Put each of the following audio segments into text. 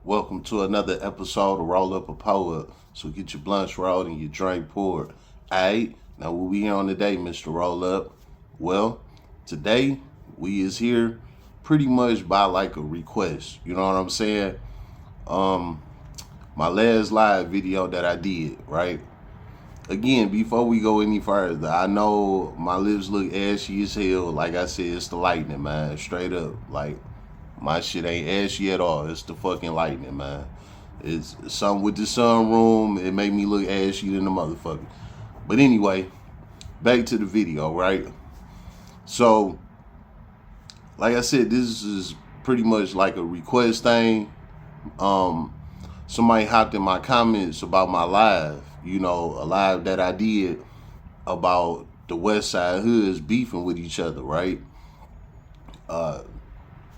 Welcome to another episode of Roll Up a Pour Up. So get your blunts rolled and your drink poured. Alright, now what we on today, Mr. Roll Up? Well, today we is here pretty much by like a request. You know what I'm saying? My last live video that I did, right? Again, before we go any further, I know my lips look ashy as hell. Like I said, it's the lightning, man. Straight up. Like, my shit ain't ashy at all. It's the fucking lightning, man. It's something with the sunroom. It made me look ashy than the motherfucker. But anyway, back to the video, right? So, like I said, this is pretty much like a request thing. Somebody hopped in my comments about my live. You know, a live that I did about the Westside hoods beefing with each other, right?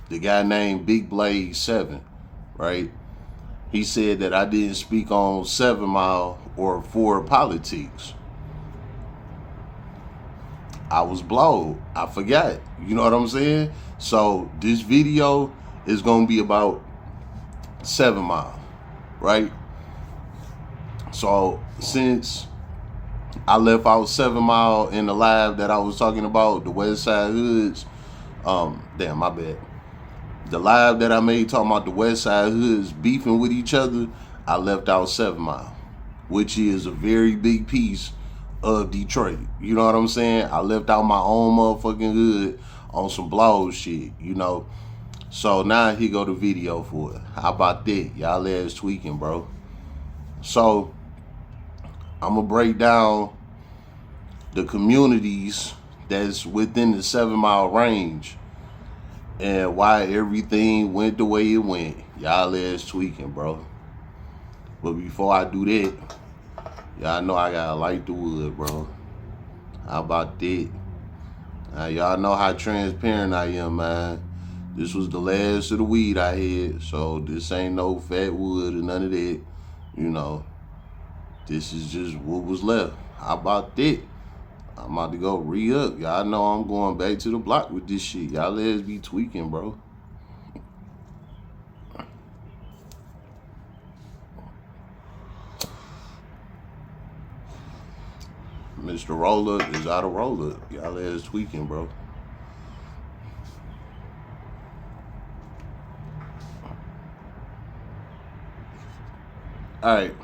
The guy named Big Blaze 7, right? He said that I didn't speak on 7 Mile or Ford politics. I was blowed. I forgot. You know what I'm saying? So this video is going to be about 7 Mile, right? So since I left out 7 Mile in the live that I was talking about, the Westside hoods, damn, my bad. The live that I made talking about the Westside hoods beefing with each other, I left out 7 Mile, which is a very big piece of Detroit. You know what I'm saying? I left out my own motherfucking hood on some blow shit, you know. So now here go the video for it. How about that? Y'all ass tweaking, bro. So I'm gonna break down the communities that's within the 7 Mile range and why everything went the way it went. Y'all ass tweaking, bro. But before I do that, y'all know I gotta light the wood, bro. How about that? Now, y'all know how transparent I am, man. This was the last of the weed I had, so this ain't no fat wood or none of that. You know, this is just what was left. How about that? I'm about to go re-up. Y'all know I'm going back to the block with this shit. Y'all ass be tweaking, bro. Mr. Roll-Up is out of roll-up. Y'all ass tweaking, bro. Alright.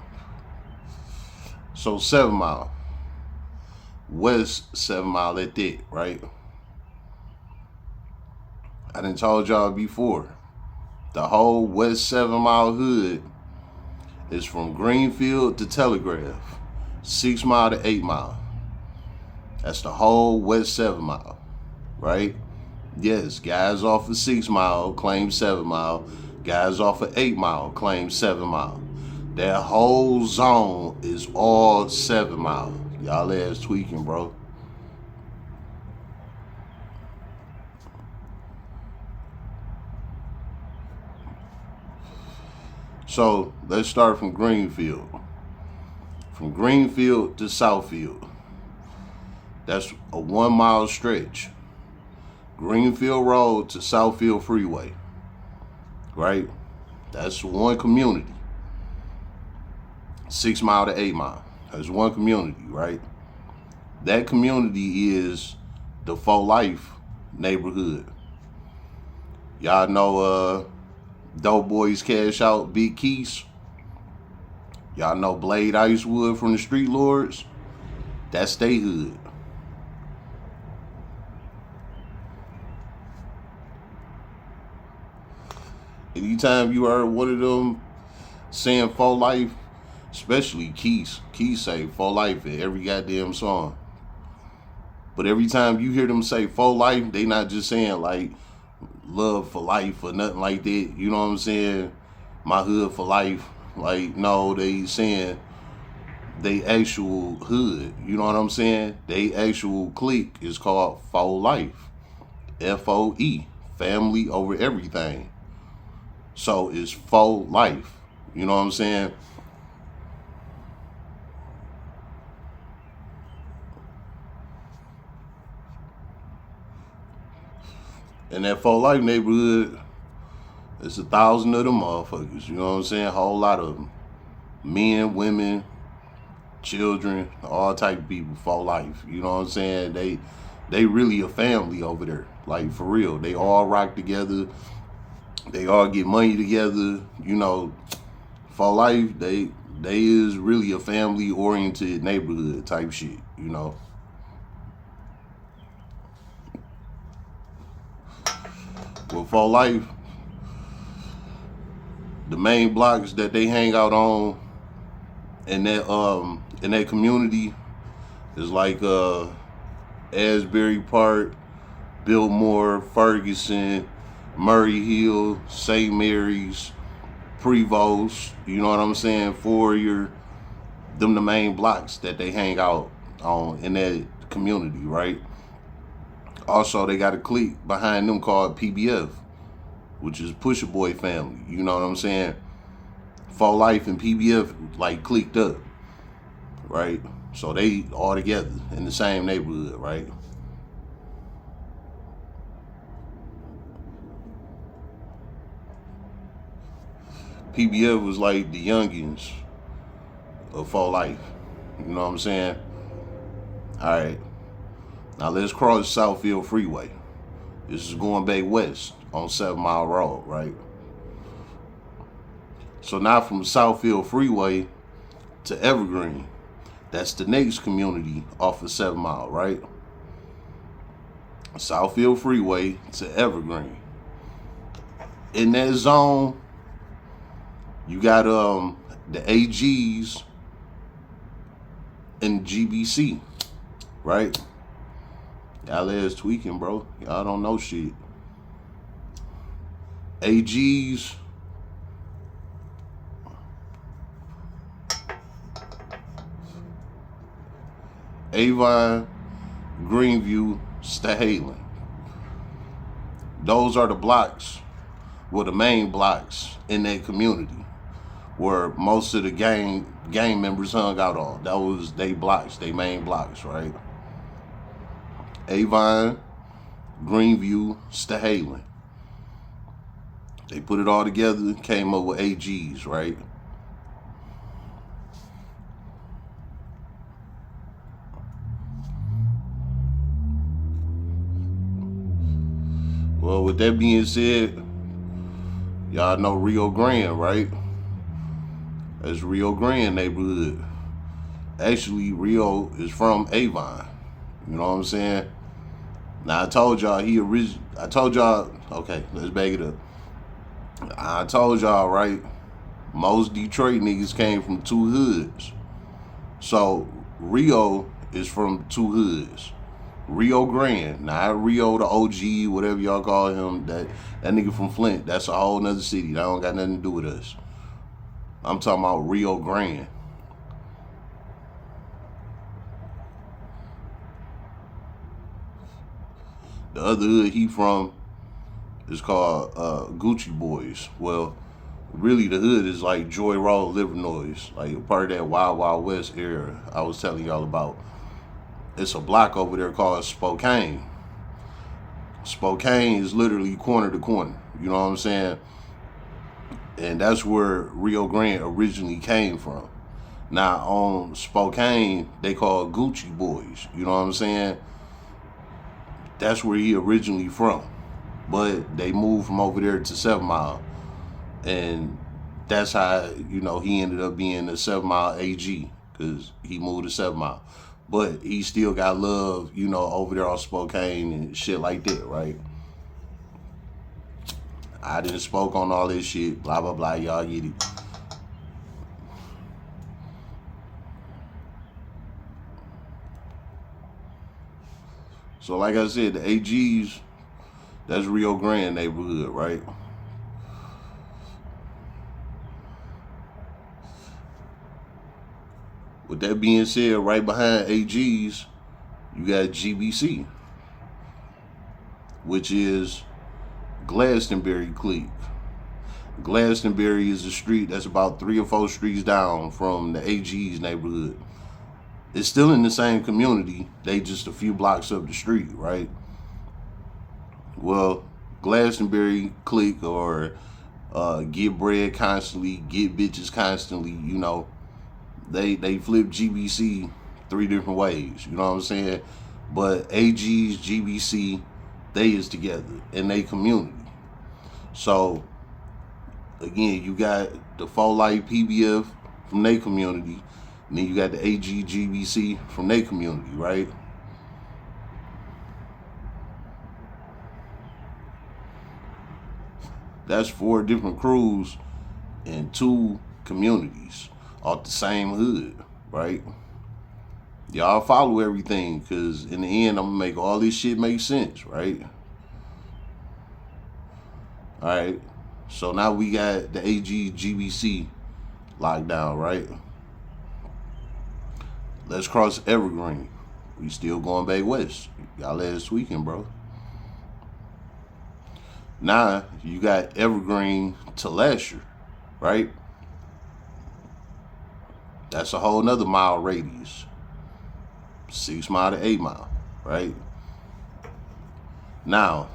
So 7 Mile. West 7 Mile at that, right? I done told y'all before. The whole West 7 Mile hood is from Greenfield to Telegraph. 6 Mile to 8 Mile. That's the whole West 7 Mile, right? Yes, guys off of 6 Mile claim 7 Mile. Guys off of 8 Mile claim 7 Mile. That whole zone is all 7 Mile. Y'all ass tweaking, bro. So let's start from Greenfield. From Greenfield to Southfield. That's a 1 mile stretch. Greenfield Road to Southfield Freeway. Right? That's one community. 6 Mile to 8 Mile. That's one community, right? That community is the For Life neighborhood. Y'all know Dope Boys Cash Out, Big Keys. Y'all know Blade Icewood from the Street Lords. That's they hood. Anytime you heard one of them saying For Life, especially Keys say For Life in every goddamn song. But every time you hear them say For Life, they not just saying like love for life or nothing like that. You know what I'm saying? My hood for life. Like, no, they saying they actual hood. You know what I'm saying? They actual clique is called For Life. FOE. Family over everything. So it's For Life. You know what I'm saying? And that For Life neighborhood It's 1,000 of them motherfuckers. You know what I'm saying? A whole lot of them. Men, women, children, all type of people for life. You know what I'm saying? They really a family over there. Like, for real. They all rock together. They all get money together. You know, for life, they is really a family oriented neighborhood type shit, you know. Well, for life, the main blocks that they hang out on in that community is like Asbury Park, Biltmore, Ferguson, Murray Hill, St. Mary's, Prevost, you know what I'm saying? Fourier, them the main blocks that they hang out on in that community, right? Also, they got a clique behind them called PBF, which is Pusha Boy family. You know what I'm saying? For Life and PBF like clicked up, right? So they all together in the same neighborhood, right? PBF was like the youngins of For Life. You know what I'm saying? All right. Now let's cross Southfield Freeway. This is going back west on 7 Mile Road, right? So now from Southfield Freeway to Evergreen, that's the next community off of 7 Mile, right? Southfield Freeway to Evergreen. In that zone, you got the AGs and GBC, right? Y'all is tweaking, bro. Y'all don't know shit. AGs, Avon, Greenview, Stahalin. Those are the blocks, well, the main blocks in that community where most of the gang members hung out on. That was they blocks, they main blocks, right? Avon, Greenview, Stahalin. They put it all together, came up with AGs, right? Well, with that being said, y'all know Rio Grande, right? That's Rio Grande neighborhood. Actually, Rio is from Avon. You know what I'm saying? Now, I told y'all, okay, let's back it up. I told y'all, right? Most Detroit niggas came from two hoods. So, Rio is from two hoods. Rio Grande, not Rio the OG, whatever y'all call him. That nigga from Flint, that's a whole nother city. That don't got nothing to do with us. I'm talking about Rio Grande. The other hood he from is called Gucci Boys. Well, really the hood is like Joy Road, Livernois, like part of that Wild Wild West era I was telling y'all about. It's a block over there called Spokane. Spokane is literally corner to corner. You know what I'm saying? And that's where Rio Grande originally came from. Now on Spokane, they call Gucci Boys. You know what I'm saying? That's where he originally from. But they moved from over there to 7 Mile. And that's how, you know, he ended up being a 7 Mile AG. Because he moved to 7 Mile. But he still got love, you know, over there on Spokane and shit like that, right? I didn't spoke on all this shit, blah, blah, blah, y'all get it. So like I said, the AGs, that's Rio Grande neighborhood, right? With that being said, right behind AGs, you got GBC, which is Glastonbury Clique. Glastonbury is a street that's about 3 or 4 streets down from the AG's neighborhood. It's still in the same community, they just a few blocks up the street, right? Well, Glastonbury Clique or get bread constantly, get bitches constantly. They flip GBC 3 different ways. You know what I'm saying? But AG's GBC, they is together in their community. So again, you got the Faux Life PBF from their community, and then you got the AG GBC from their community, right? That's 4 different crews in 2 communities off the same hood, right? Y'all follow everything, because in the end, I'm going to make all this shit make sense, right? All right. So now we got the AG GBC locked down, right? Let's cross Evergreen. We still going back west. Y'all last tweaking, bro. Now you got Evergreen to Lasher, right? That's a whole nother mile radius. 6 mile to 8 mile, right? Now,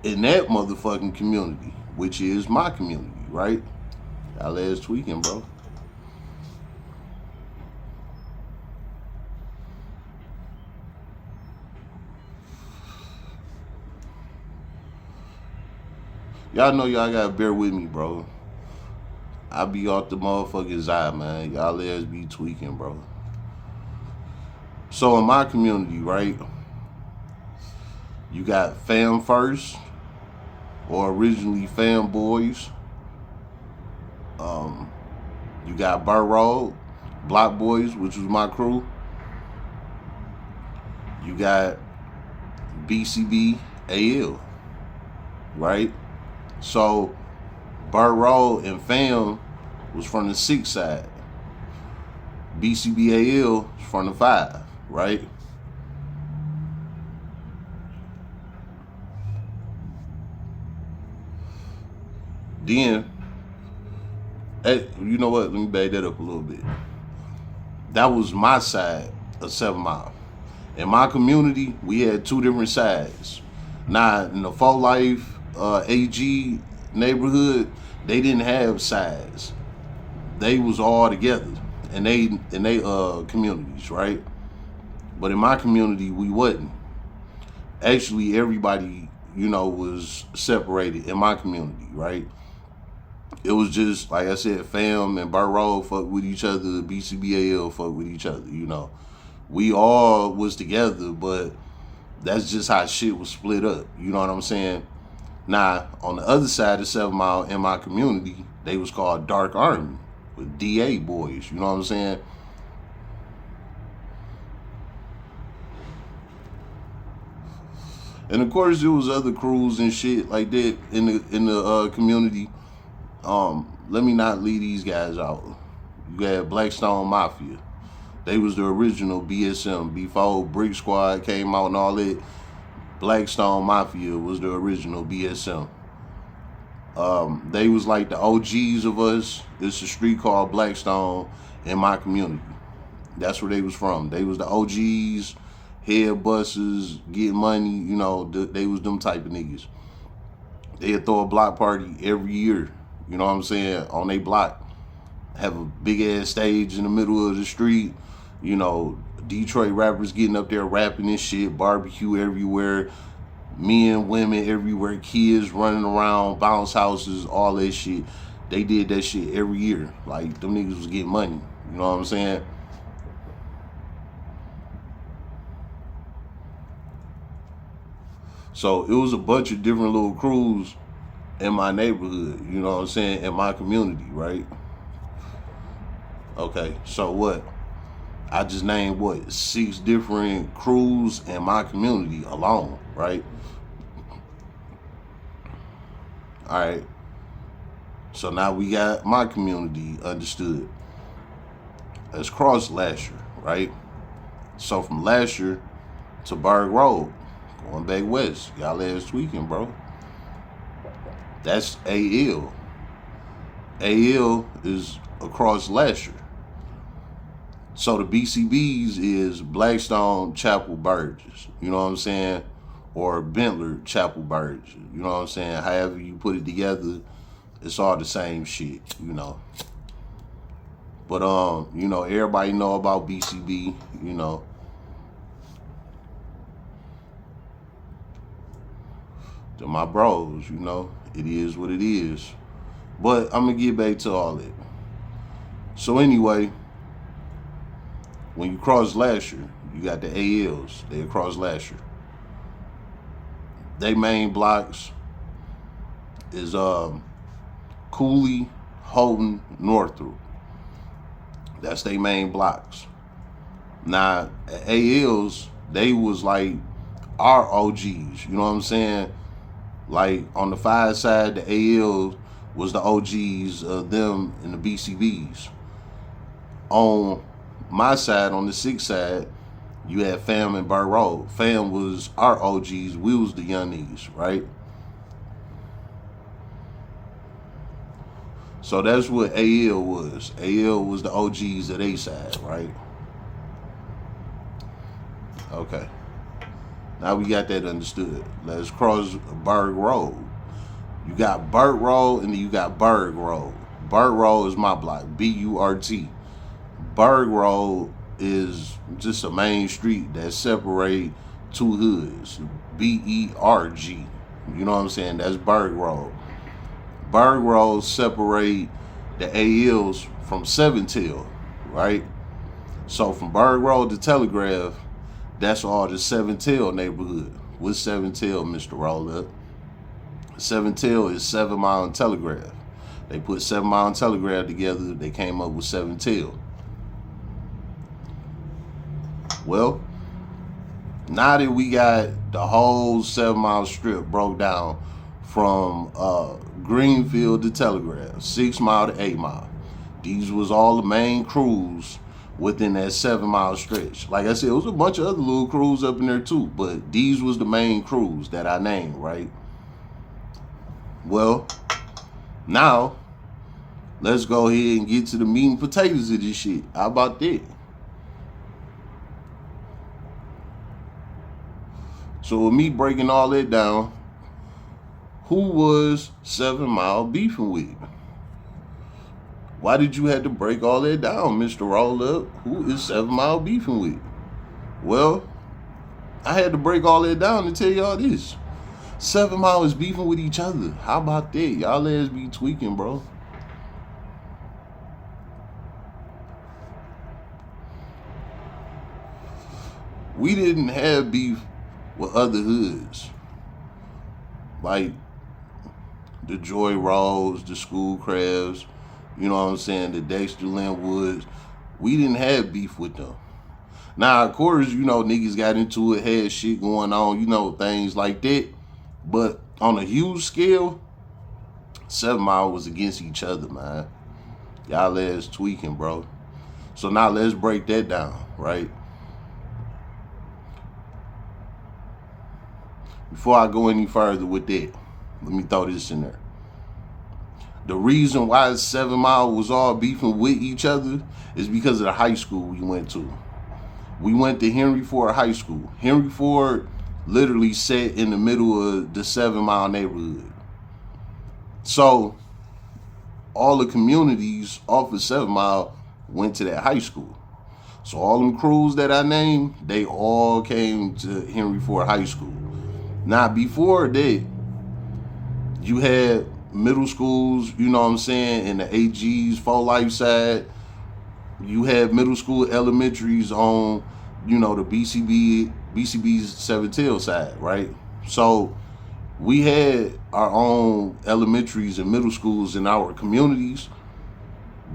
in that motherfucking community, which is my community, right? Y'all last tweaking, bro. Y'all know y'all gotta bear with me, bro. I be off the motherfucking eye, man. Y'all ass be tweaking, bro. So in my community, right, you got Fam First, or originally Fam Boys. You got Burr Road, Block Boys, which was my crew. You got BCB AL, right? So Burr Road and Fam was from the 6 side. BCBAL was from the 5, right? Then, you know what? Let me back that up a little bit. That was my side of 7 Mile. In my community, we had 2 different sides. Now, in the Faux Life AG neighborhood, they didn't have sides. They was all together in they communities, right? But in my community, we wasn't. Actually, everybody, was separated in my community, right? It was just, like I said, Fam and Burr Road fuck with each other, BCBAL fuck with each other, We all was together, but that's just how shit was split up, you know what I'm saying? Now, on the other side of 7 Mile in my community, they was called Dark Army, with DA boys, you know what I'm saying? And of course, there was other crews and shit like that in the community. Let me not leave these guys out. You had Blackstone Mafia. They was the original BSM. Before Brick Squad came out and all that, Blackstone Mafia was the original BSM. They was like the OGs of us. It's a street called Blackstone in my community. That's where they was from. They was the OGs, head busters, get money, they was them type of niggas. They'd throw a block party every year, you know what I'm saying, on their block. Have a big ass stage in the middle of the street, Detroit rappers getting up there rapping and shit, barbecue everywhere, men, women everywhere, kids running around, bounce houses, all that shit. They did that shit every year. Like, them niggas was getting money, you know what I'm saying? So it was a bunch of different little crews in my neighborhood, you know what I'm saying, in my community, right? Okay, so what? I just named 6 different crews in my community alone, right? All right. So now we got my community understood. Let's cross Lasher, right? So from Lasher to Berg Road, going back west. Y'all ass tweaking, bro. That's AL. AL is across Lasher. So the BCBs is Blackstone, Chapel, Burgess. You know what I'm saying? or Bentler Chapel Birds. You know what I'm saying? However you put it together, it's all the same shit, you know. But you know, everybody know about BCB, you know. To my bros, you know, it is what it is. But I'm gonna get back to all that. So anyway, when you cross Lasher, you got the ALs, they across Lasher. They main blocks is Cooley, Houghton, Northrop. That's their main blocks. Now, ALs, they was like our OGs, you know what I'm saying? Like on the 5 side, the ALs was the OGs of them and the BCBs. On my side, on the 6 side, you had Fam and Burr Road. Fam was our OGs, we was the young niggas, right? So that's what AL was. AL was the OGs of their side, right? Okay. Now we got that understood. Let's cross Berg Road. You got Burt Road and then you got Berg Road. Burt Road is my block, B-U-R-T. Berg Road is just a main street that separate two hoods, B-E-R-G. You know what I'm saying? That's Berg Road. Berg Road separate the ALs from 7 Till, right? So from Berg Road to Telegraph, that's all the 7 Till neighborhood. What's 7 Till, Mr. Roll-Up? 7 Till is 7 Mile and Telegraph. They put 7 Mile and Telegraph together, they came up with 7 Till. Well, now that we got the whole 7 Mile strip broke down from Greenfield to Telegraph, 6 Mile to 8 Mile. These was all the main crews within that 7 Mile stretch. Like I said, it was a bunch of other little crews up in there too, but these was the main crews that I named, right? Well, now let's go ahead and get to the meat and potatoes of this shit. How about that? So with me breaking all that down, who was 7 Mile beefing with? Why did you have to break all that down, Mr. Roll-Up? Who is 7 Mile beefing with? Well, I had to break all that down to tell y'all this. 7 Mile is beefing with each other. How about that? Y'all ass be tweaking, bro. We didn't have beef with other hoods. Like the Joy Rolls, the Schoolcrafts, you know what I'm saying, the Dexter Linwoods. We didn't have beef with them. Now, of course, you know, niggas got into it, had shit going on, you know, things like that. But on a huge scale, 7 Mile was against each other, man. Y'all ass tweaking, bro. So now let's break that down, right? Before I go any further with that, let me throw this in there. The reason why 7 Mile was all beefing with each other is because of the high school we went to. We went to Henry Ford High School. Henry Ford literally sat in the middle of the 7 Mile neighborhood. So all the communities off of 7 Mile went to that high school. So all them crews that I named, they all came to Henry Ford High School. Now, before that, you had middle schools, you know what I'm saying, in the AG's 4 Life side. You had middle school elementaries on, you know, the BCB's 7 Till side, right? So we had our own elementaries and middle schools in our communities.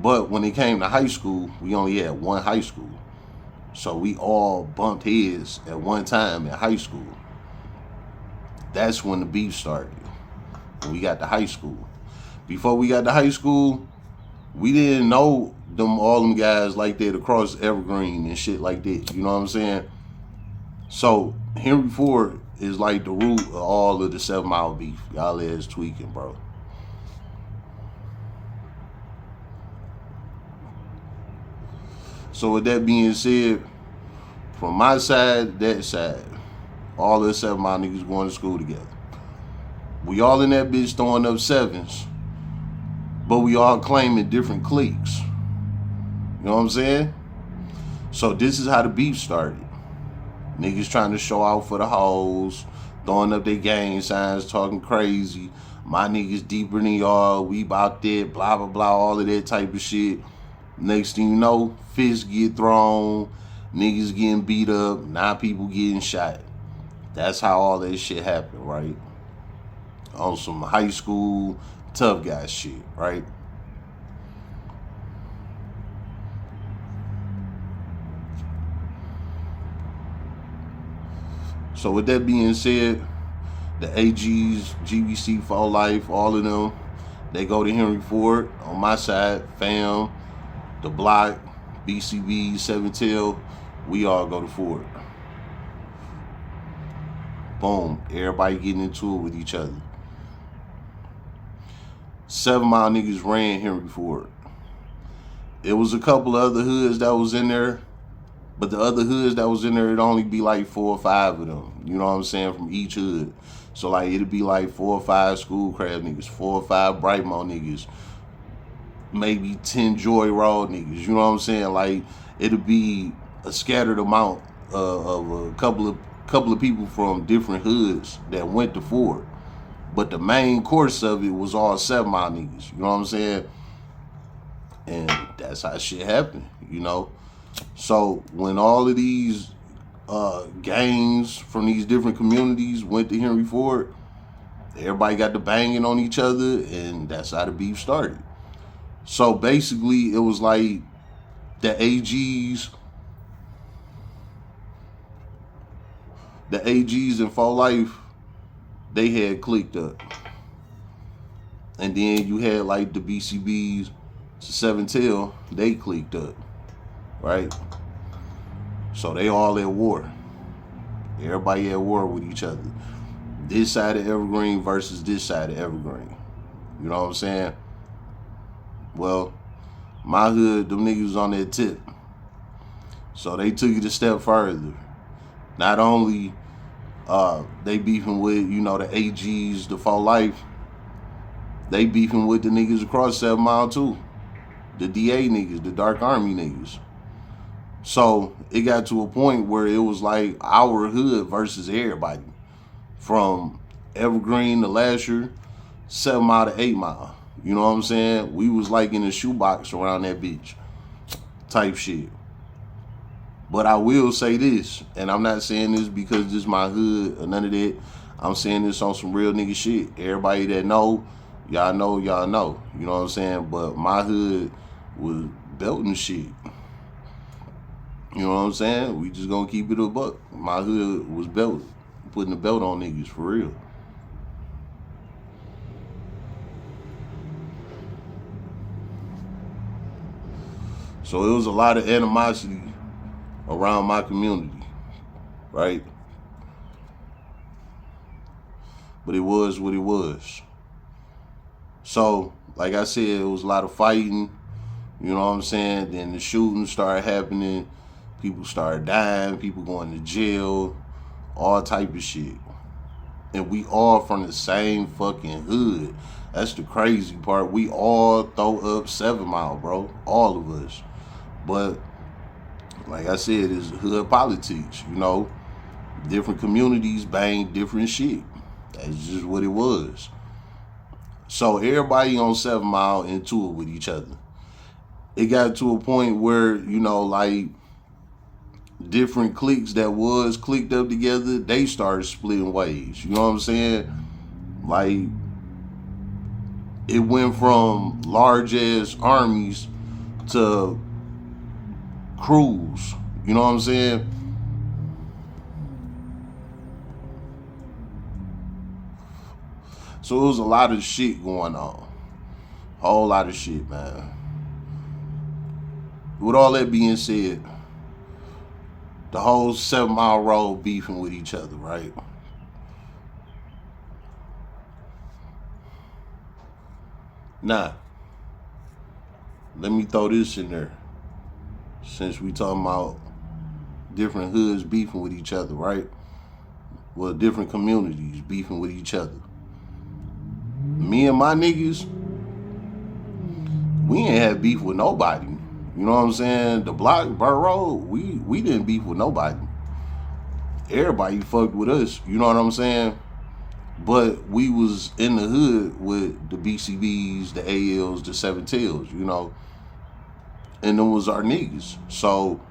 But when it came to high school, we only had one high school. So we all bumped heads at one time in high school. That's when the beef started. When we got to high school. Before we got to high school, we didn't know all them guys like that across Evergreen and shit like that. You know what I'm saying? So Henry Ford is like the root of all of the 7 Mile beef. Y'all is tweaking, bro. So with that being said, from my side, that side, All the 7 Mile niggas going to school together. We all in that bitch throwing up sevens, but we all claiming different cliques. You know what I'm saying? So this is how the beef started. Niggas trying to show out for the hoes, throwing up their gang signs, talking crazy. My niggas deeper than y'all, we about that, blah, blah, blah, all of that type of shit. Next thing you know, fists get thrown, niggas getting beat up, 9 people getting shot. That's how all that shit happened, right? On some high school tough guy shit, right? So with that being said, the AGs, GBC for life, all of them, they go to Henry Ford. On my side, fam, the block, BCB, 7 Tail, we all go to Ford. Boom, everybody getting into it with each other. 7 Mile niggas ran Henry Ford. It was a couple of other hoods that was in there, but the other hoods that was in there, it'd only be like 4 or 5 of them. You know what I'm saying? From each hood. So like it'd be like 4 or 5 Schoolcraft niggas, 4 or 5 Brightmore niggas, maybe 10 Joy Road niggas. You know what I'm saying? Like it'd be a scattered amount of a couple of people from different hoods that went to Ford. But the main course of it was all 7 Mile niggas. You know what I'm saying? And that's how shit happened, you know? So when all of these gangs from these different communities went to Henry Ford, everybody got to banging on each other, and that's how the beef started. So basically, it was like the AGs in For Life, they had clicked up. And then you had like the BCBs, 7 Tail, they clicked up, right? So they all at war. Everybody at war with each other. This side of Evergreen versus this side of Evergreen. You know what I'm saying? Well, my hood, them niggas was on that tip. So they took it a step further. Not only they beefing with, you know, the AGs, the For Life, they beefing with the niggas across 7 Mile too. The DA niggas, the Dark Army niggas. So it got to a point where it was like our hood versus everybody. From Evergreen to Lasher, 7 Mile to 8 Mile. You know what I'm saying? We was like in a shoebox around that bitch type shit. But I will say this, and I'm not saying this because this is my hood or none of that. I'm saying this on some real nigga shit. Everybody that know, y'all know, y'all know. You know what I'm saying? But my hood was belting shit. You know what I'm saying? We just gonna keep it a buck. My hood was belting, putting the belt on niggas for real. So it was a lot of animosity around my community, right? But it was what it was. So, like I said, it was a lot of fighting, you know what I'm saying? Then the shooting started happening, people started dying, people going to jail, all type of shit. And we all from the same fucking hood. That's the crazy part. We all throw up 7 Mile, bro. All of us. But like I said, it's hood politics, you know. Different communities bang different shit. That's just what it was. So everybody on 7 Mile into it with each other. It got to a point where, you know, like different cliques that was clicked up together, they started splitting ways. You know what I'm saying? Like it went from large ass armies to crews. You know what I'm saying? So it was a lot of shit going on. Whole lot of shit, man. With all that being said, the whole 7 Mile road beefing with each other, right? Now, let me throw this in there. Since we talking about different hoods beefing with each other, right? well, different communities beefing with each other. Me and my niggas, we ain't had beef with nobody. You know what I'm saying? The block, Burr Road, we didn't beef with nobody. Everybody fucked with us. You know what I'm saying? But we was in the hood with the BCBs, the ALs, the Seven Tails, you know, and them was our niggas. So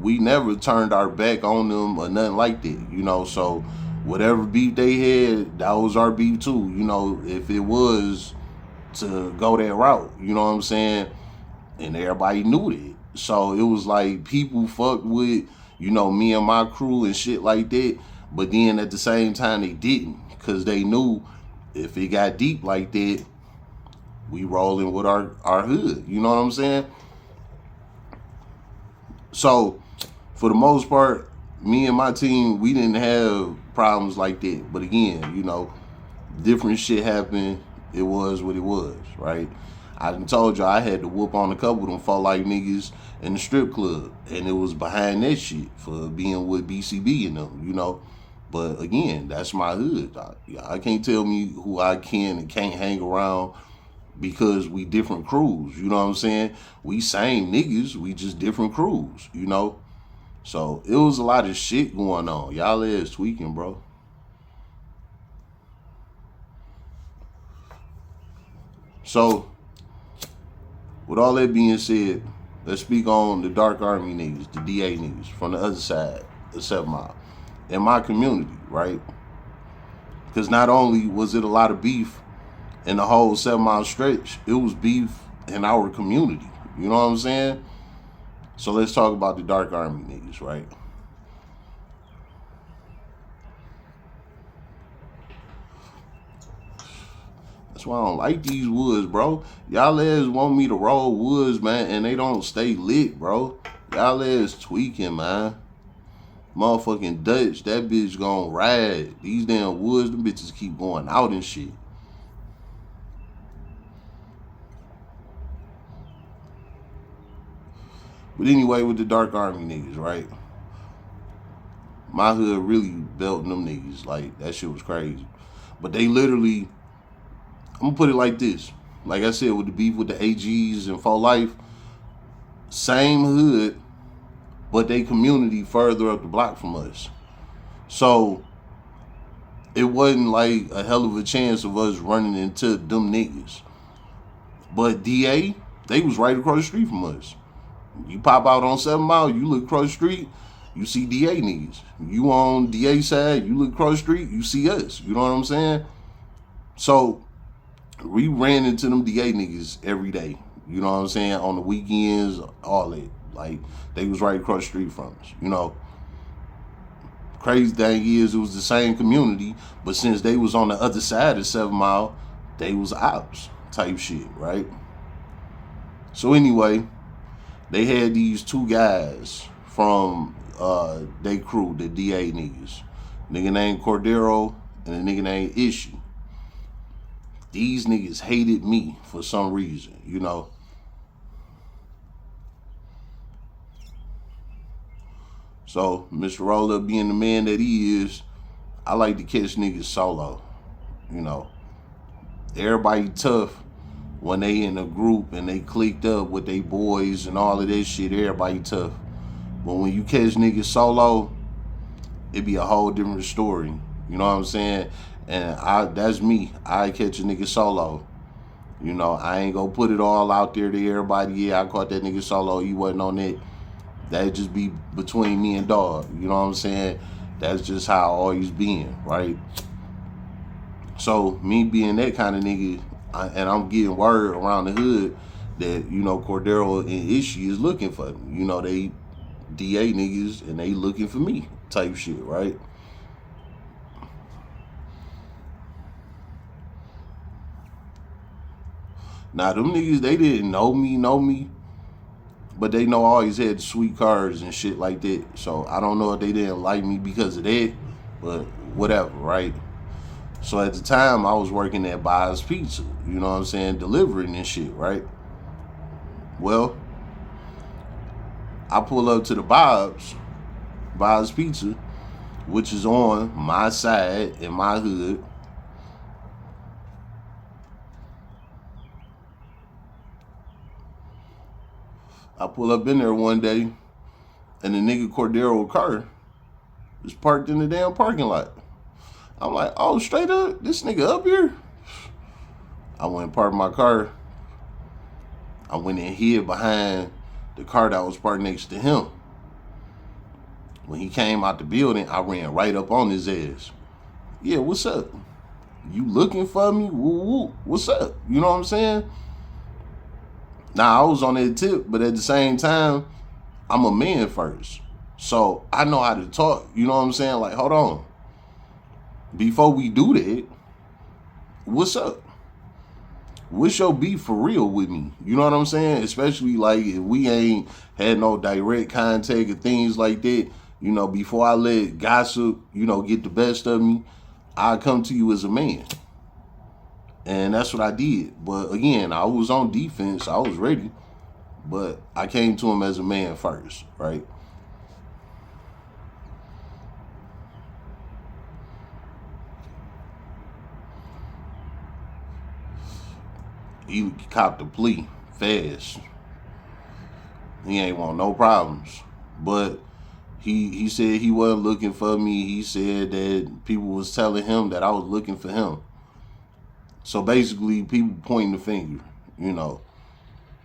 we never turned our back on them or nothing like that, you know. So whatever beef they had, that was our beef too, you know, if it was to go that route, you know what I'm saying? And everybody knew that. So it was like people fucked with, you know, me and my crew and shit like that. But then at the same time, they didn't, because they knew if it got deep like that, we rolling with our hood. You know what I'm saying? So for the most part, me and my team, we didn't have problems like that. But again, you know, different shit happened. It was what it was, right? I done told you I had to whoop on a couple of them fall like niggas in the strip club. And it was behind that shit for being with BCB and them, you know. But again, that's my hood. I can't tell me who I can and can't hang around because we different crews, you know what I'm saying? We same niggas, we just different crews, you know? So it was a lot of shit going on. Y'all is tweaking, bro. So with all that being said, let's speak on the Dark Army niggas, the DA niggas from the other side of 7 Mile. In my community, right? Because not only was it a lot of beef in the whole 7 Mile stretch, it was beef in our community. You know what I'm saying? So let's talk about the Dark Army niggas, right? That's why I don't like these woods, bro. Y'all ass want me to roll woods, man, and they don't stay lit, bro. Y'all ass tweaking, man. Motherfucking Dutch, that bitch gon' ride. These damn woods, them bitches keep going out and shit. But anyway, with the Dark Army niggas, right? My hood really belting them niggas. Like, that shit was crazy. But they literally, I'm gonna put it like this. Like I said, with the beef with the AGs and For Life, same hood, but they community further up the block from us. So it wasn't like a hell of a chance of us running into them niggas. But DA, they was right across the street from us. You pop out on 7 Mile, you look across the street, you see DA niggas. You on DA side, you look across the street, you see us. You know what I'm saying? So we ran into them DA niggas every day. You know what I'm saying? On the weekends, all that. Like, they was right across the street from us, you know. Crazy thing is, it was the same community, but since they was on the other side of 7 Mile, they was ops type shit, right? So anyway, they had these two guys from they crew, the DA niggas. Nigga named Cordero and a nigga named Issue. These niggas hated me for some reason, you know. So, Mr. Roller being the man that he is, I like to catch niggas solo. You know, everybody tough when they in a group and they clicked up with they boys and all of that shit, everybody tough. But when you catch niggas solo, it be a whole different story. You know what I'm saying? And that's me. I catch a nigga solo. You know, I ain't gonna put it all out there to everybody. Yeah, I caught that nigga solo. He wasn't on that. That'd just be between me and dog. You know what I'm saying? That's just how I always been, right? So me being that kind of nigga, and I'm getting word around the hood that, you know, Cordero and Ishi is looking for me. You know, they DA niggas and they looking for me type shit, right? Now, them niggas, they didn't know me, but they know I always had sweet cars and shit like that. So I don't know if they didn't like me because of that, but whatever, right? So at the time, I was working at Bob's Pizza, you know what I'm saying, delivering and shit, right? Well, I pull up to the Bob's Pizza, which is on my side in my hood. I pull up in there one day, and the nigga Cordero car is parked in the damn parking lot. I'm like, oh, straight up, this nigga up here? I went and parked my car. I went and hid behind the car that was parked next to him. When he came out the building, I ran right up on his ass. Yeah, what's up? You looking for me? Woo woo. What's up? You know what I'm saying? Now, I was on that tip, but at the same time, I'm a man first. So I know how to talk. You know what I'm saying? Like, hold on. Before we do that, what's up? What's your beef for real with me? You know what I'm saying? Especially like if we ain't had no direct contact or things like that. You know, before I let gossip, get the best of me, I come to you as a man. And that's what I did. But again, I was on defense. I was ready. But I came to him as a man first, right? He copped a plea fast. He ain't want no problems. But he said he wasn't looking for me. He said that people was telling him that I was looking for him. So basically, people pointing the finger,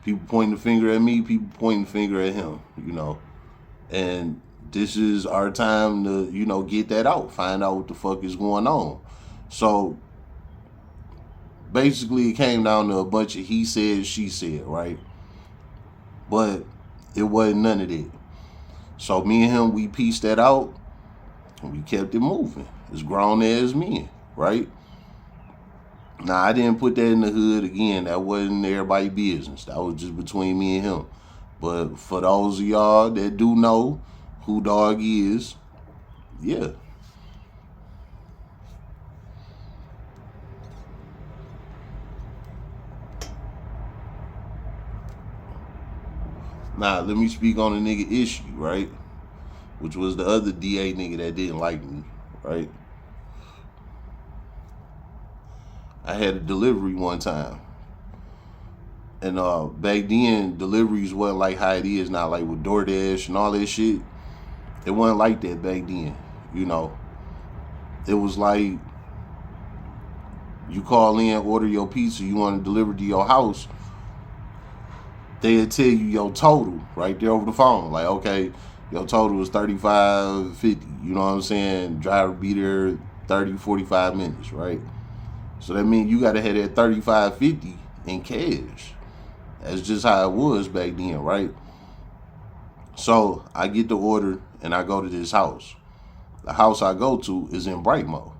People pointing the finger at me, people pointing the finger at him, And this is our time to, get that out, find out what the fuck is going on. So basically, it came down to a bunch of he said, she said, right? But it wasn't none of that. So me and him, we pieced that out, and we kept it moving. As grown as men, right? Now, I didn't put that in the hood. Again, that wasn't everybody's business. That was just between me and him. But for those of y'all that do know who dog is, yeah. Now, let me speak on the nigga issue, right? Which was the other DA nigga that didn't like me, right? I had a delivery one time. And back then, deliveries wasn't like how it is now, like with DoorDash and all that shit. It wasn't like that back then, It was like you call in, order your pizza, you want to deliver to your house. They'll tell you your total right there over the phone. Like, okay, your total is $35.50. You know what I'm saying? Driver be there 30, 45 minutes, right? So that means you got to have that $35.50 in cash. That's just how it was back then, right? So I get the order and I go to this house. The house I go to is in Brightmo.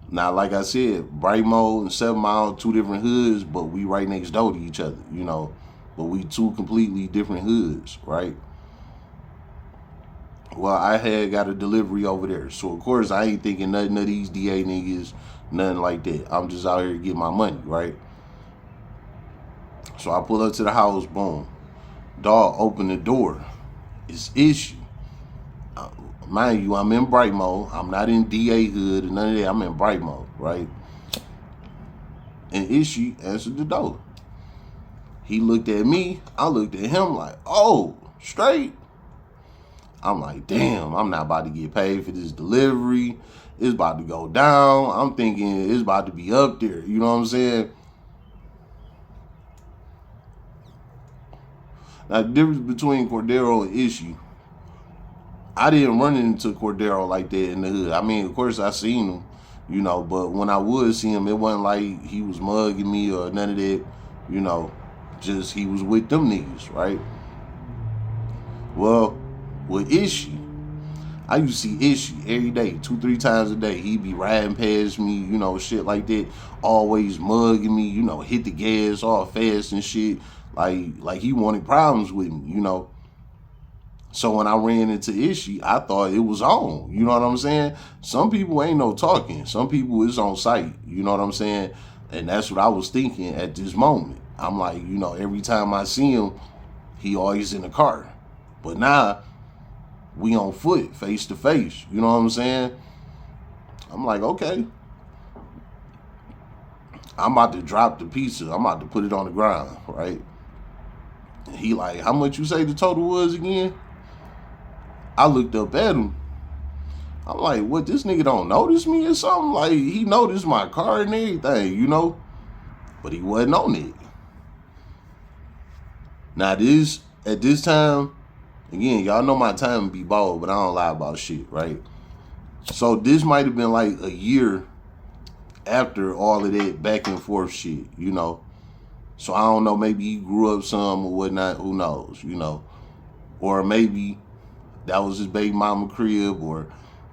Now, like I said, Brightmo and 7 Mile, two different hoods, but we right next door to each other, But we two completely different hoods, right? Well, I had got a delivery over there. So, of course, I ain't thinking nothing of these DA niggas, nothing like that. I'm just out here to get my money, right? So I pull up to the house, boom. Dog open the door. It's issue. Mind you, I'm in Brightmo. I'm not in DA hood and none of that. I'm in Brightmo, right? And issue answered the door. He looked at me. I looked at him like, oh, straight. I'm like, damn, I'm not about to get paid for this delivery. It's about to go down. I'm thinking it's about to be up there. You know what I'm saying? Now, the difference between Cordero and Issue, I didn't run into Cordero like that in the hood. I mean, of course, I seen him, but when I would see him, it wasn't like he was mugging me or none of that, just he was with them niggas, right? Well, with Issue, I used to see Issue every day, 2-3 times a day. He'd be riding past me, shit like that, always mugging me, hit the gas all fast and shit, like he wanted problems with me, So when I ran into Issue, I thought it was on. You know what I'm saying? Some people ain't no talking. Some people is on sight. You know what I'm saying? And that's what I was thinking at this moment. I'm like, every time I see him, he always in the car. But now, We on foot, face to face. You know what I'm saying? I'm like, okay. I'm about to drop the pizza. I'm about to put it on the ground, right? He like, how much you say the total was again? I looked up at him. I'm like, what, this nigga don't notice me or something? Like, he noticed my car and everything, you know? But he wasn't on it. Now at this time, again, y'all know my time be bald, but I don't lie about shit, right? So this might have been like a year after all of that back and forth shit, you know? So I don't know, maybe he grew up some or whatnot, who knows, you know? Or maybe that was his baby mama crib, or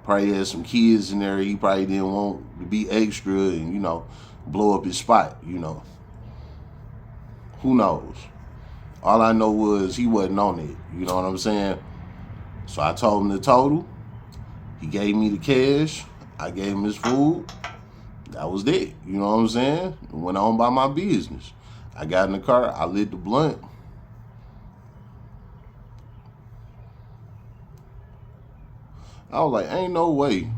probably had some kids in there. He probably didn't want to be extra and, you know, blow up his spot, you know? Who knows? All I know was he wasn't on it, you know what I'm saying? So I told him the total. He gave me the cash. I gave him his food. That was it, you know what I'm saying? Went on by my business. I got in the car, I lit the blunt. I was like, ain't no way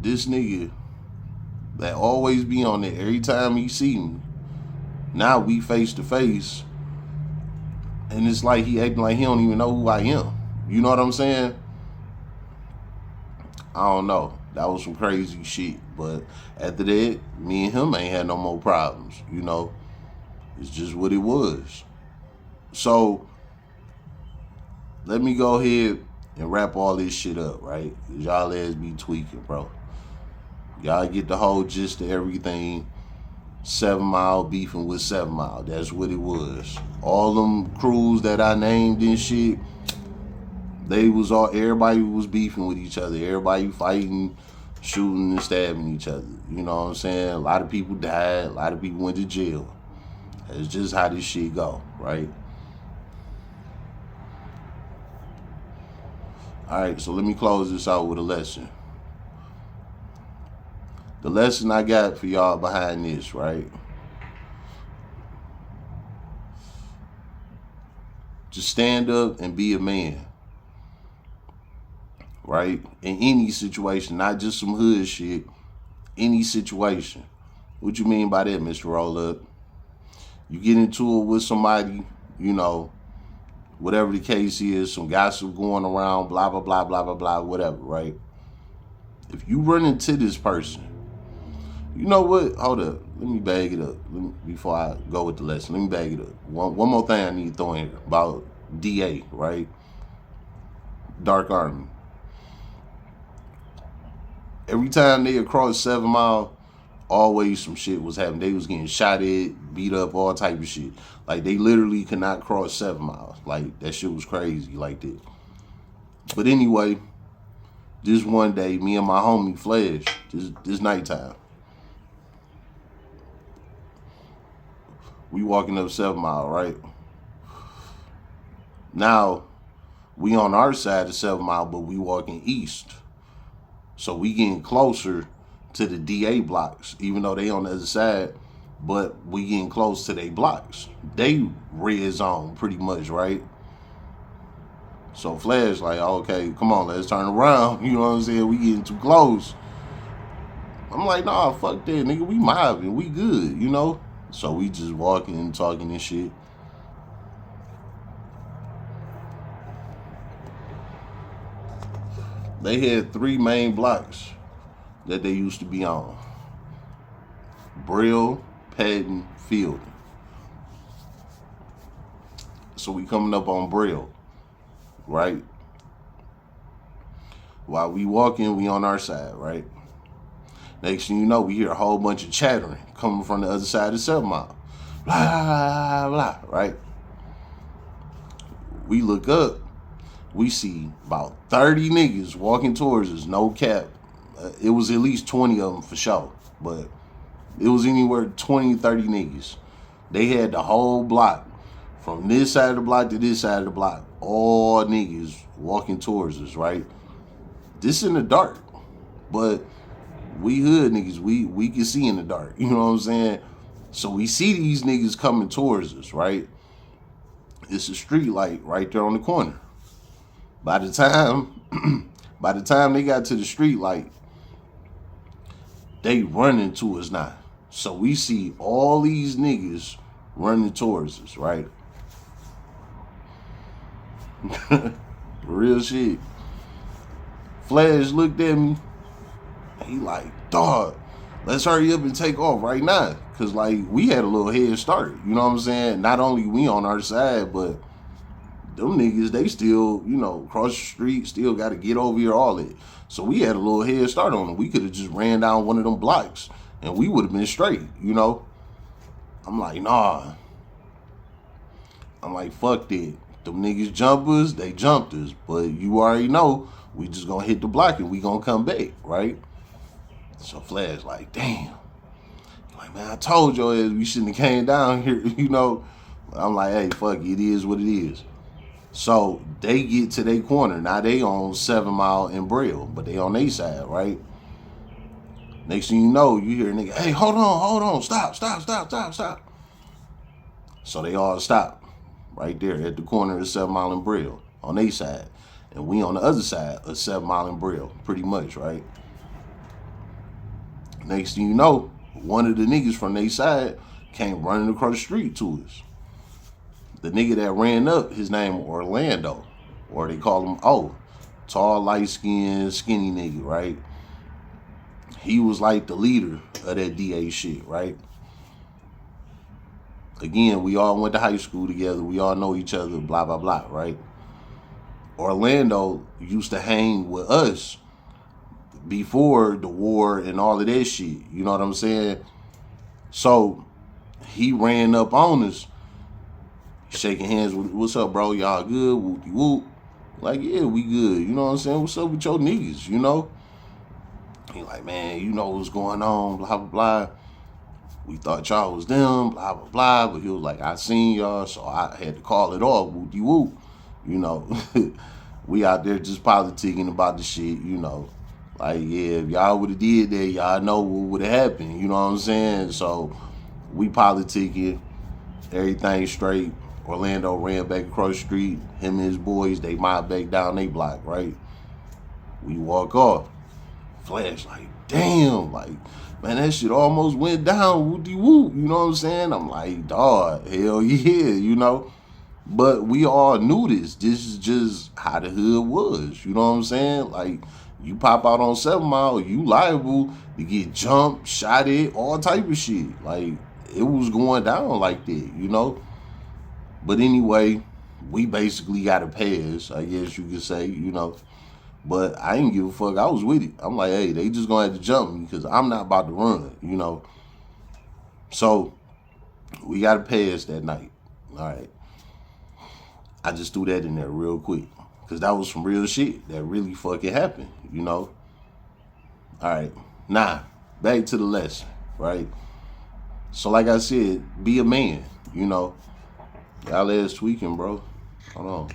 this nigga that always be on there every time he see me, now we face to face, and it's like he acting like he don't even know who I am. You know what I'm saying? I don't know. That was some crazy shit. But after that, me and him ain't had no more problems. You know, it's just what it was. So let me go ahead and wrap all this shit up, right? Cause y'all ass be tweaking, bro. Y'all get the whole gist of everything. 7 Mile beefing with 7 Mile. That's what it was. All them crews that I named and shit, everybody was beefing with each other. Everybody fighting, shooting and stabbing each other. You know what I'm saying? A lot of people died. A lot of people went to jail. That's just how this shit go, right? All right, so let me close this out with a lesson. The lesson I got for y'all behind this, right? Just stand up and be a man, right? In any situation, not just some hood shit, any situation. What you mean by that, Mr. Roll Up? You get into it with somebody, you know, whatever the case is, some gossip going around, blah, blah, blah, blah, blah, blah, whatever, right? If you run into this person, you know what? Hold up. Let me bag it up. Before I go with the lesson, let me bag it up. One more thing I need to throw in here about DA, right? Dark Army. Every time they across 7 Mile, always some shit was happening. They was getting shot at, beat up, all type of shit. Like, they literally could not cross 7 Miles. Like, that shit was crazy like that. But anyway, this one day, me and my homie Flash, this nighttime, we walking up 7 Mile, right? Now, we on our side of 7 Mile, but we walking east. So we getting closer to the DA blocks, even though they on the other side, but we getting close to their blocks. They red zone pretty much, right? So Flash like, okay, come on, let's turn around. You know what I'm saying? We getting too close. I'm like, nah, fuck that, nigga. We mobbing, we good, you know? So we just walking and talking and shit. They had 3 main blocks that they used to be on. Brill, Patton, Fielding. So we coming up on Brill, right? While we walking, we on our side, right? Next thing you know, we hear a whole bunch of chattering coming from the other side of 7 Mile. Blah, blah, blah, right? We look up, we see about 30 niggas walking towards us, no cap. It was at least 20 of them for sure, but it was anywhere 20, 30 niggas. They had the whole block, from this side of the block to this side of the block, all niggas walking towards us, right? This in the dark, but we hood niggas, we can see in the dark, you know what I'm saying? So we see these niggas coming towards us, right? It's a street light right there on the corner. By the time, by the time they got to the street, like they running to us now. So we see all these niggas running towards us, right? Real shit. Flash looked at me. He like, dog, let's hurry up and take off right now. Cause like we had a little head start. You know what I'm saying? Not only we on our side, but them niggas, they still, cross the street, still got to get over here, all that. So we had a little head start on them. We could have just ran down one of them blocks and we would have been straight, I'm like, nah. I'm like, fuck that. Them niggas jump us, they jumped us. But you already know, we just gonna hit the block and we gonna come back, right? So Flash like, damn. Like, man, I told you we shouldn't have came down here, I'm like, hey, fuck, it is what it is. So they get to their corner. Now they on 7 Mile and Braille, but they on their side, right? Next thing you know, you hear a nigga, hey, hold on, stop. So they all stop right there at the corner of 7 Mile and Braille on their side. And we on the other side of 7 Mile and Braille, pretty much, right? Next thing you know, one of the niggas from their side came running across the street to us. The nigga that ran up, his name Orlando, or they call him tall, light-skinned, skinny nigga, right? He was like the leader of that DA shit, right? Again, we all went to high school together. We all know each other, blah, blah, blah, right? Orlando used to hang with us before the war and all of that shit. You know what I'm saying? So he ran up on us, shaking hands with, what's up, bro? Y'all good? Whoopty whoop. Like, yeah, we good. You know what I'm saying? What's up with your niggas, He like, man, you know what's going on, blah, blah, blah. We thought y'all was them, blah, blah, blah. But he was like, I seen y'all, so I had to call it off, whoopty whoop. We out there just politicking about the shit, Like, yeah, if y'all would have did that, y'all know what would have happened, you know what I'm saying? So we politicking, everything straight. Orlando ran back across the street. Him and his boys, they mobbed back down they block, right? We walk off. Flash like, damn, like, man, that shit almost went down, whoopty whoop, you know what I'm saying? I'm like, dawg, hell yeah, But we all knew this. This is just how the hood was, you know what I'm saying? Like, you pop out on 7 Mile, you liable to get jumped, shot at, all type of shit. Like, it was going down like that, But anyway, we basically got a pass, I guess you could say, But I didn't give a fuck. I was with it. I'm like, hey, they just gonna have to jump me because I'm not about to run, So we got a pass that night. All right. I just threw that in there real quick because that was some real shit that really fucking happened, All right. Now, back to the lesson, right? So like I said, be a man, Y'all ass tweaking, bro. Hold on.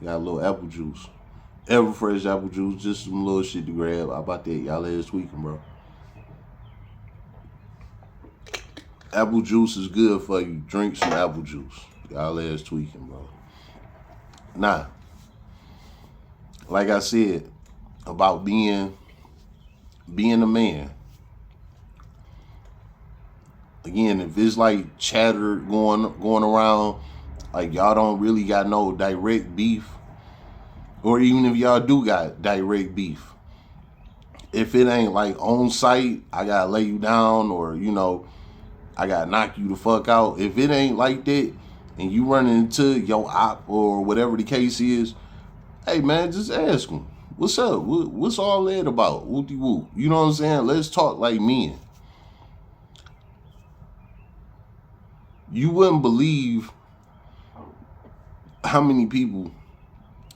Got a little apple juice. Ever fresh apple juice, just some little shit to grab. How about that? Y'all ass tweaking, bro. Apple juice is good for you. Drink some apple juice. Y'all ass tweaking, bro. Nah. Like I said, about being a man. Again, if it's like chatter going around, like y'all don't really got no direct beef, or even if y'all do got direct beef, if it ain't like on site, I gotta lay you down, or I gotta knock you the fuck out. If it ain't like that, and you run into your op or whatever the case is, hey man, just ask him, what's up? What's all that about? Whoopty whoop. You know what I'm saying? Let's talk like men. You wouldn't believe how many people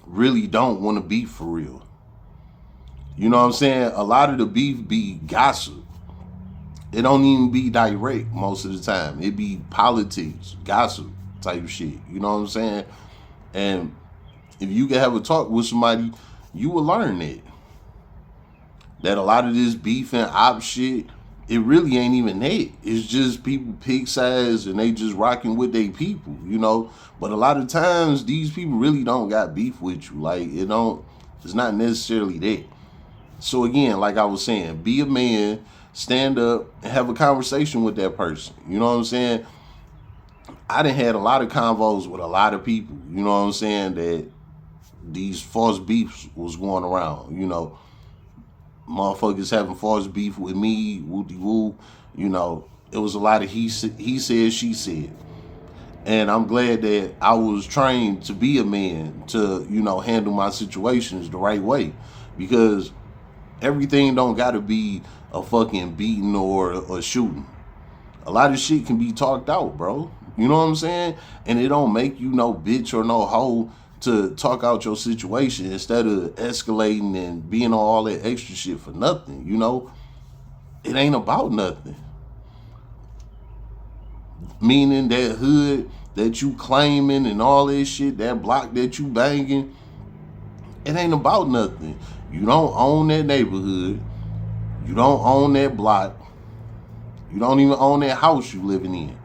really don't want to beef for real. You know what I'm saying? A lot of the beef be gossip. It don't even be direct most of the time. It be politics, gossip type shit. You know what I'm saying? And if you can have a talk with somebody, you will learn that a lot of this beef and op shit it really ain't even that. It's just people pick sides and they just rocking with their people, you know. But a lot of times these people really don't got beef with you. Like it's not necessarily that. So again, like I was saying, be a man, stand up and have a conversation with that person. You know what I'm saying? I done had a lot of convos with a lot of people, you know what I'm saying, that these false beefs was going around, you know. Motherfuckers having false beef with me, woo-de-woo, you know. It was a lot of he said, she said. And I'm glad that I was trained to be a man, to, you know, handle my situations the right way. Because everything don't gotta be a fucking beating or a shooting. A lot of shit can be talked out, bro. You know what I'm saying? And it don't make you no bitch or no hoe to talk out your situation instead of escalating and being on all that extra shit for nothing, you know? It ain't about nothing. Meaning that hood that you claiming and all this shit, that block that you banging, it ain't about nothing. You don't own that neighborhood. You don't own that block. You don't even own that house you living in.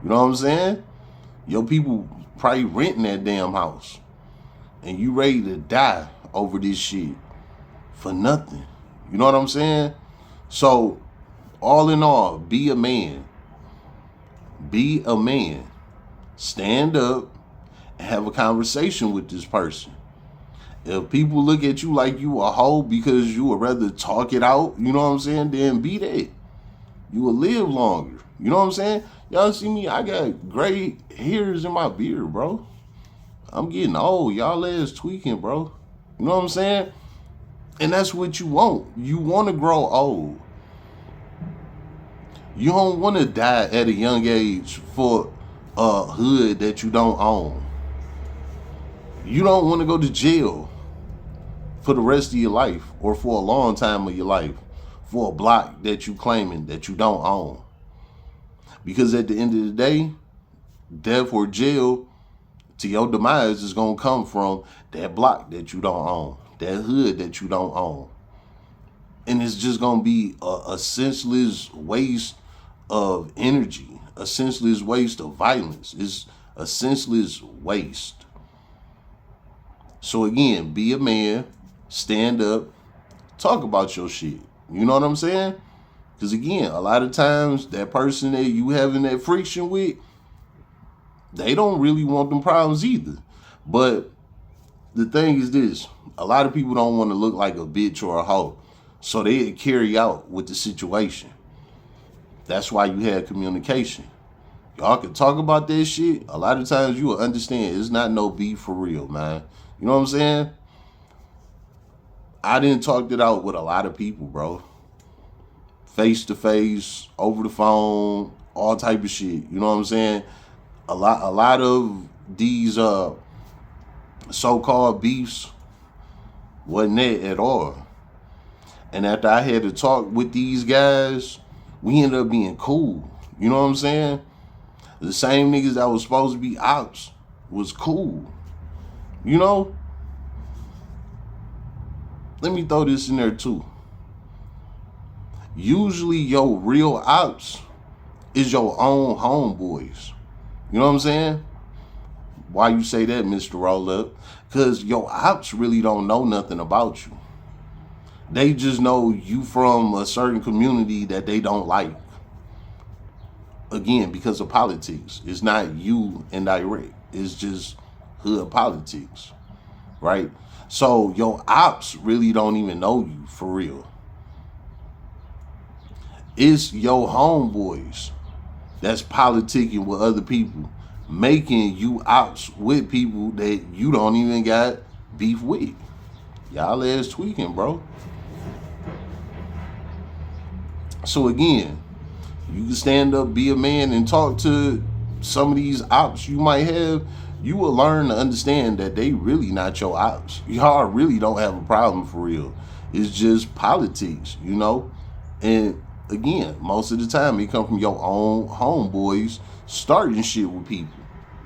You know what I'm saying? Your people probably renting that damn house. And you ready to die over this shit for nothing. You know what I'm saying? So, all in all, be a man. Be a man. Stand up and have a conversation with this person. If people look at you like you a hoe because you would rather talk it out, you know what I'm saying, then be that. You will live longer. You know what I'm saying? Y'all see me, I got gray hairs in my beard, bro. I'm getting old. Y'all ass tweaking, bro. You know what I'm saying? And that's what you want. You want to grow old. You don't want to die at a young age for a hood that you don't own. You don't want to go to jail for the rest of your life or for a long time of your life for a block that you claiming that you don't own. Because at the end of the day, death or jail to your demise is going to come from that block that you don't own, that hood that you don't own. And it's just going to be a senseless waste of energy, a senseless waste of violence. It's a senseless waste. So again, be a man, stand up, talk about your shit. You know what I'm saying? Because again, a lot of times that person that you having that friction with, they don't really want them problems either. But the thing is this, a lot of people don't want to look like a bitch or a hoe. So they carry out with the situation. That's why you had communication. Y'all can talk about that shit. A lot of times you will understand it's not no beef for real, man. You know what I'm saying? I didn't talk it out with a lot of people, bro. Face to face, over the phone, all type of shit. You know what I'm saying? A lot of these so-called beefs wasn't that at all. And after I had to talk with these guys, we ended up being cool. You know what I'm saying? The same niggas that was supposed to be ops was cool. You know? Let me throw this in there too. Usually your real ops is your own homeboys. You know what I'm saying? Why you say that, Mr. Roll Up? Because your ops really don't know nothing about you. They just know you from a certain community that they don't like. Again, because of politics. It's not you indirect. It's just hood politics. Right? So your ops really don't even know you for real. It's your homeboys that's politicking with other people, making you ops with people that you don't even got beef with. Y'all ass tweaking, bro. So again, you can stand up, be a man, and talk to some of these ops you might have. You will learn to understand that they really not your ops. Y'all really don't have a problem for real. It's just politics, you know? And again, most of the time it come from your own homeboys starting shit with people.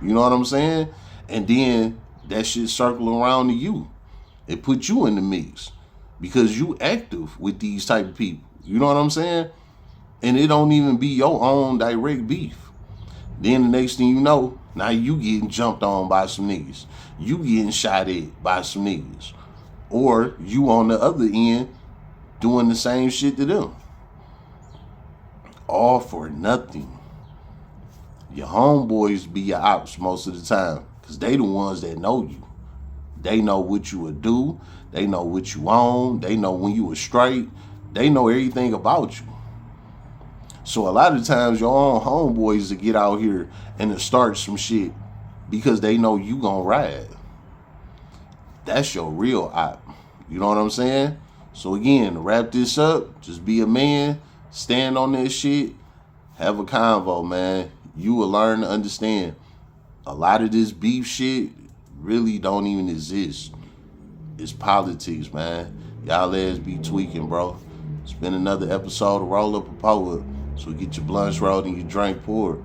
You know what I'm saying? And then that shit circle around to you. It put you in the mix because you active with these type of people. You know what I'm saying? And it don't even be your own direct beef. Then the next thing you know, now you getting jumped on by some niggas. You getting shot at by some niggas. Or you on the other end doing the same shit to them. All for nothing. Your homeboys be your ops most of the time, because they the ones that know you. They know what you would do. They know what you own. They know when you were straight. They know everything about you. So a lot of times your own homeboys to get out here and to start some shit because they know you gonna ride. That's your real op. You know what I'm saying? So again, to wrap this up, just be a man, stand on this shit, have a convo, man. You will learn to understand a lot of this beef shit really don't even exist. It's politics, man. Y'all ass be tweaking, bro. It's been another episode of Roll Up a Poet. So get your blunts rolled and your drink poured.